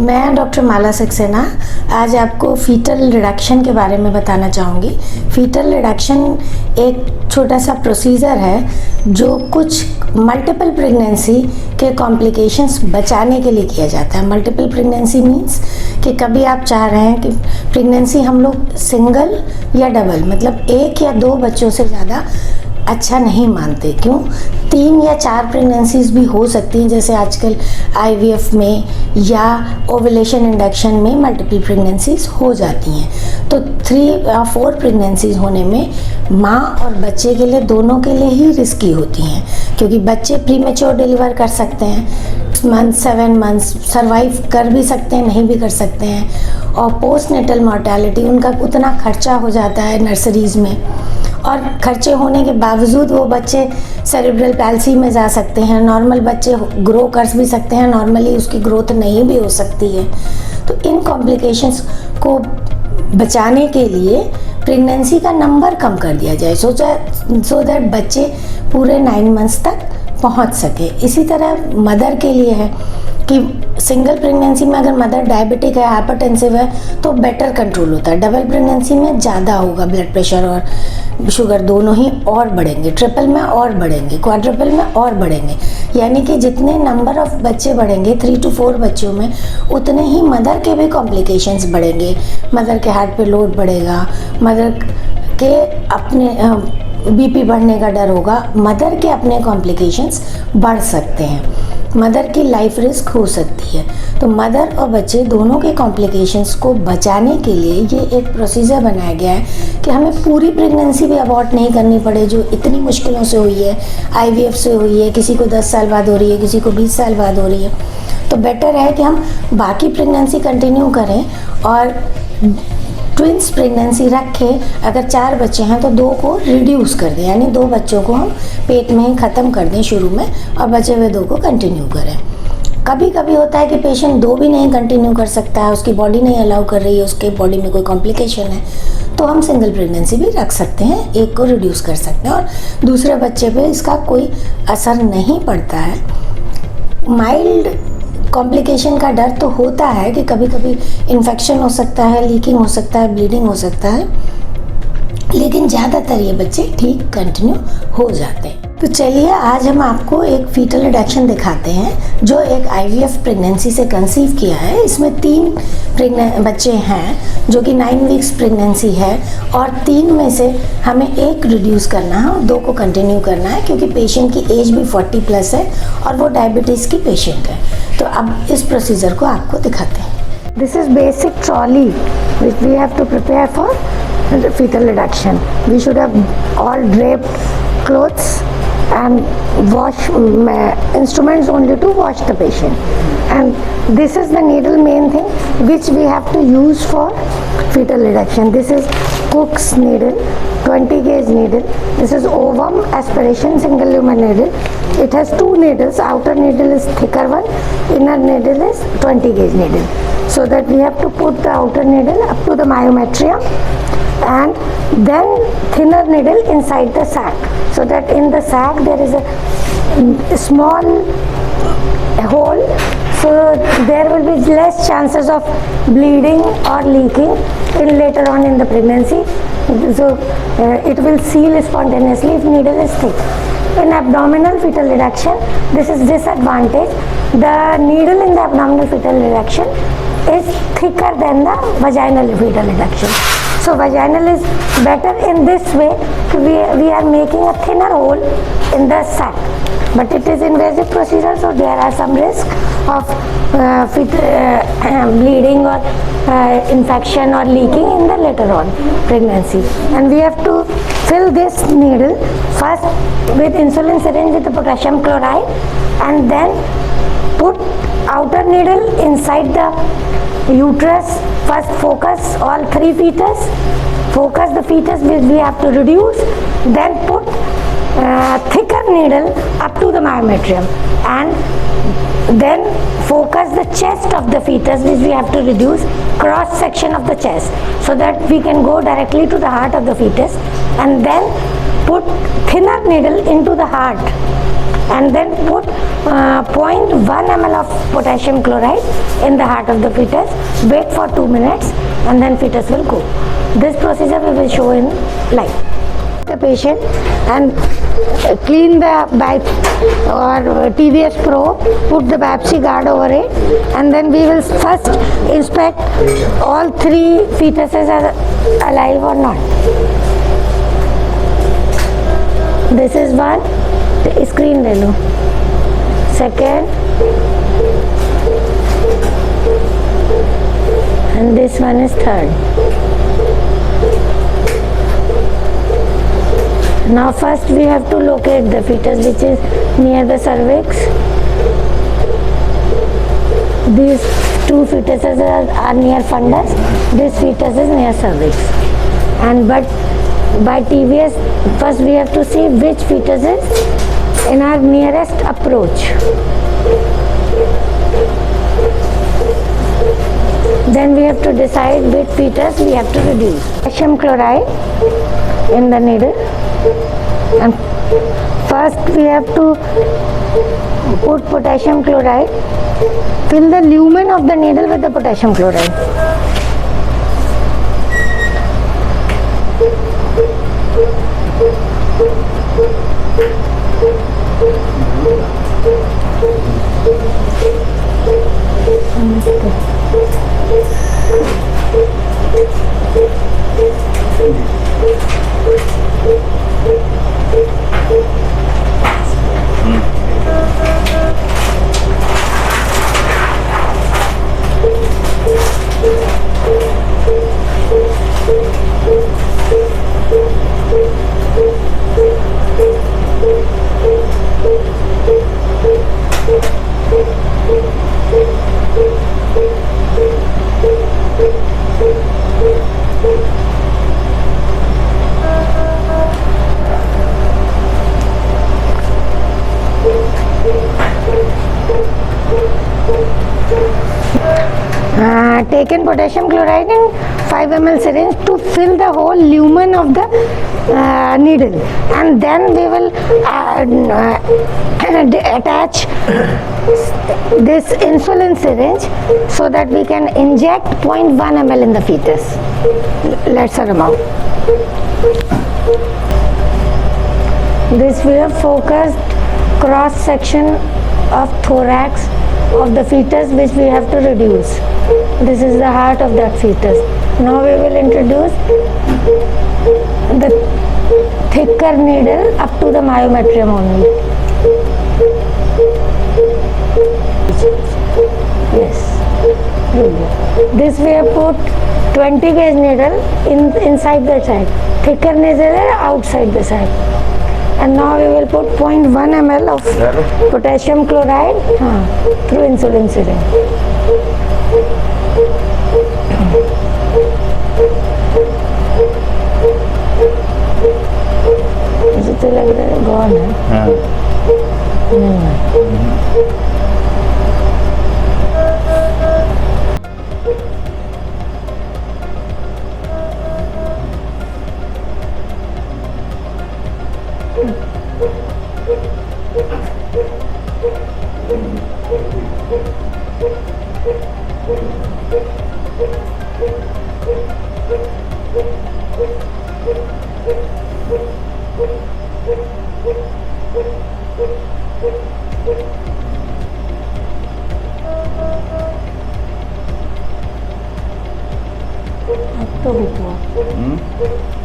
मैं डॉक्टर माला सक्सेना आज आपको फीटल रिडक्शन के बारे में बताना चाहूँगी। फीटल रिडक्शन एक छोटा सा प्रोसीजर है जो कुछ मल्टीपल प्रेगनेंसी के कॉम्प्लिकेशंस बचाने के लिए किया जाता है। मल्टीपल प्रेगनेंसी मीन्स कि कभी आप चाह रहे हैं कि प्रेगनेंसी हम लोग सिंगल या डबल मतलब 1 या 2 बच्चों से ज़्यादा अच्छा नहीं मानते। क्यों? 3 या 4 प्रेगनेंसीज भी हो सकती हैं, जैसे आजकल IVF में या ओवुलेशन इंडक्शन में मल्टीपल प्रेगनेंसीज हो जाती हैं। तो 3 या 4 प्रेगनेंसीज होने में माँ और बच्चे के लिए दोनों के लिए ही रिस्की होती हैं, क्योंकि बच्चे प्रीमेच्योर डिलीवर कर सकते हैं, 7 मंथ्स सर्वाइव कर भी सकते हैं, नहीं भी कर सकते हैं। और पोस्ट नेटल मॉर्टेलिटी उनका उतना खर्चा हो जाता है नर्सरीज में, और खर्चे होने के बावजूद वो बच्चे सेरेब्रल पैल्सी में जा सकते हैं। नॉर्मल बच्चे ग्रो कर भी सकते हैं, नॉर्मली उसकी ग्रोथ नहीं भी हो सकती है। तो इन कॉम्प्लिकेशंस को बचाने के लिए प्रेगनेंसी का नंबर कम कर दिया जाए सो दैट बच्चे पूरे 9 मंथ्स तक पहुंच सके। इसी तरह मदर के लिए है कि सिंगल प्रेगनेंसी में अगर मदर डायबिटिक है, हाइपरटेंसिव है तो बेटर कंट्रोल होता है। डबल प्रेगनेंसी में ज़्यादा होगा, ब्लड प्रेशर और शुगर दोनों ही और बढ़ेंगे, ट्रिपल में और बढ़ेंगे, क्वाड्रपल में और बढ़ेंगे। यानी कि जितने नंबर ऑफ बच्चे बढ़ेंगे 3 to 4 बच्चों में, उतने ही मदर के भी कॉम्प्लिकेशंस बढ़ेंगे। मदर के हार्ट पे लोड बढ़ेगा, मदर के अपने BP बढ़ने का डर होगा, मदर के अपने कॉम्प्लिकेशंस बढ़ सकते हैं, मदर की लाइफ रिस्क हो सकती है। तो मदर और बच्चे दोनों के कॉम्प्लिकेशंस को बचाने के लिए ये एक प्रोसीजर बनाया गया है कि हमें पूरी प्रेगनेंसी भी अबॉर्ट नहीं करनी पड़े, जो इतनी मुश्किलों से हुई है, IVF से हुई है, किसी को 10 साल बाद हो रही है, किसी को 20 साल बाद हो रही है। तो बेटर है कि हम बाकी प्रेगनेंसी कंटिन्यू करें और ट्विंस प्रेगनेंसी रखें। अगर 4 बच्चे हैं तो 2 को रिड्यूस कर दें, यानी 2 बच्चों को हम पेट में ही ख़त्म कर दें शुरू में और बचे हुए 2 को कंटिन्यू करें। कभी कभी होता है कि पेशेंट 2 भी नहीं कंटिन्यू कर सकता है, उसकी बॉडी नहीं अलाउ कर रही है, उसके बॉडी में कोई कॉम्प्लिकेशन है, तो हम सिंगल प्रेगनेंसी भी रख सकते हैं, 1 को रिड्यूस कर सकते हैं और दूसरे बच्चे पे इसका कोई असर नहीं पड़ता है। माइल्ड कॉम्प्लिकेशन का डर तो होता है कि कभी कभी इन्फेक्शन हो सकता है, लीकिंग हो सकता है, ब्लीडिंग हो सकता है, लेकिन ज़्यादातर ये बच्चे ठीक कंटिन्यू हो जाते हैं। तो चलिए आज हम आपको एक फीटल रिडक्शन दिखाते हैं जो एक IVF प्रेगनेंसी से कंसीव किया है। इसमें 3 बच्चे हैं जो कि 9 वीक्स प्रेगनेंसी है और 3 में से हमें 1 रिड्यूस करना है और 2 को कंटिन्यू करना है, क्योंकि पेशेंट की एज भी 40+ है और वो डायबिटीज़ की पेशेंट है। तो अब इस प्रोसीजर को आपको दिखाते हैं। This is basic trolley which we have to prepare for fetal reduction. We should have all draped clothes and wash instruments only to wash the patient. And this is the needle main thing which we have to use for fetal reduction. This is Cook's needle, 20 gauge needle. This is ovum aspiration single lumen needle. It has 2 needles. Outer needle is thicker one, inner needle is 20 gauge needle. So that we have to put the outer needle up to the myometrium and then thinner needle inside the sac, so that in the sac there is a small hole, so there will be less chances of bleeding or leaking in later on in the pregnancy. So it will seal spontaneously if needle is thick. In abdominal fetal reduction, this is disadvantage. The needle in the abdominal fetal reduction is thicker than the vaginal fetal reduction. So vaginal is better in this way. We are making a thinner hole in the sac, but it is invasive procedure, so there are some risk of bleeding or infection or leaking in the later on pregnancy. And we have to fill this needle first with insulin syringe with the potassium chloride, and then put outer needle inside the uterus. First focus all 3 fetus, focus the fetus which we have to reduce, then put thicker needle up to the myometrium, and then focus the chest of the fetus which we have to reduce, cross section of the chest, so that we can go directly to the heart of the fetus, and then put thinner needle into the heart, and then put 0.1 ml of potassium chloride in the heart of the fetus. Wait for 2 minutes and then fetus will go. This procedure we will show in live. The patient and clean the biopsy or TVS probe, put the biopsy guard over it, and then we will first inspect all 3 fetuses are alive or not. This is one, screen ले लो. Second, and this one is third. Now first we have to locate the fetus which is near the cervix. These 2 fetuses are near fundus. This fetus is near cervix. And but by TVS, first we have to see which fetus is in our nearest approach. Then we have to decide which fetus we have to reduce. Potassium chloride in the needle. And first we have to put potassium chloride, fill the lumen of the needle with the potassium chloride. Taken potassium chloride in 5 ml syringe to fill the whole lumen of the needle, and then we will attach this insulin syringe so that we can inject 0.1 ml in the fetus. Let's remove. This we have focused cross section of thorax of the fetus which we have to reduce. This is the heart of that fetus. Now we will introduce the thicker needle up to the myometrium only. Yes. This we have put 20 gauge needle inside the side. Thicker needle outside the side. And now we will put 0.1 ml of potassium chloride through insulin syringe. मुझे तो लग रहा है gone है. नहीं है. अब तो हुआ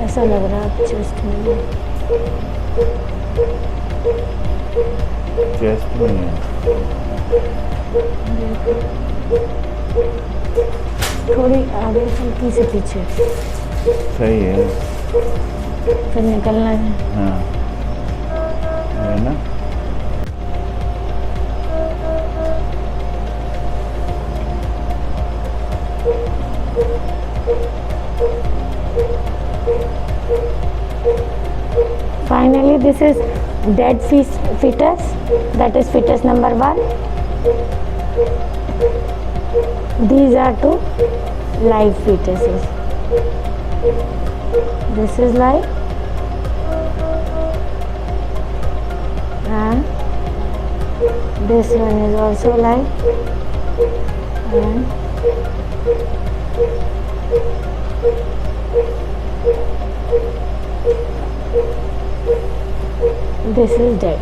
ऐसा लग रहा है चेस्ट में. चेस्ट में थोड़ी आगे हल्की से पीछे. सही है. फिर निकलना है. हाँ है ना. Finally, this is dead fetus, that is fetus number 1. These are 2 live fetuses. This is live and This one is also alive. And this is dead.